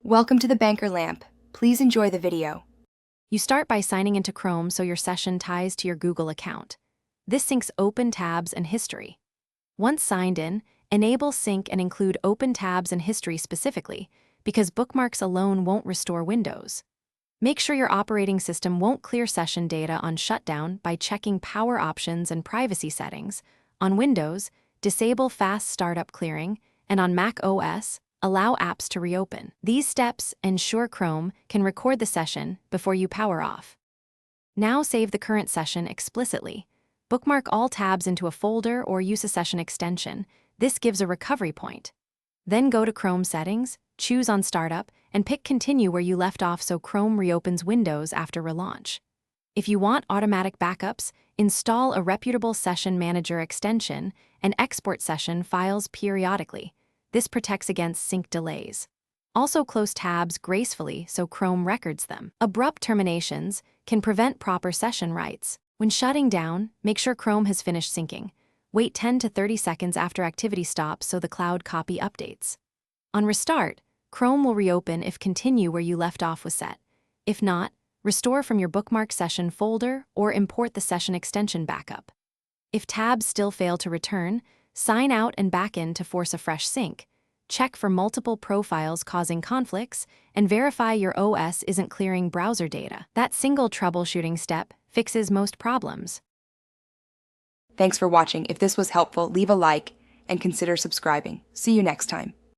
Welcome to the Banker Lamp. Please enjoy the video. You start by signing into Chrome so your session ties to your Google account. This syncs open tabs and history. Once signed in, enable sync and include open tabs and history specifically, because bookmarks alone won't restore Windows. Make sure your operating system won't clear session data on shutdown by checking power options and privacy settings. On Windows, disable fast startup clearing, and on Mac OS, allow apps to reopen. These steps ensure Chrome can record the session before you power off. Now save the current session explicitly. Bookmark all tabs into a folder or use a session extension. This gives a recovery point. Then go to Chrome Settings, choose on Startup, and pick Continue where you left off so Chrome reopens Windows after relaunch. If you want automatic backups, install a reputable Session Manager extension and export session files periodically. This protects against sync delays. Also close tabs gracefully so Chrome records them. Abrupt terminations can prevent proper session rights. When shutting down, make sure Chrome has finished syncing. Wait 10 to 30 seconds after activity stops so the cloud copy updates. On restart, Chrome will reopen if Continue where you left off was set. If not, restore from your bookmark session folder or import the session extension backup. If tabs still fail to return, sign out and back in to force a fresh sync. Check for multiple profiles causing conflicts and verify your OS isn't clearing browser data. That single troubleshooting step fixes most problems. Thanks for watching. If this was helpful, leave a like and consider subscribing. See you next time.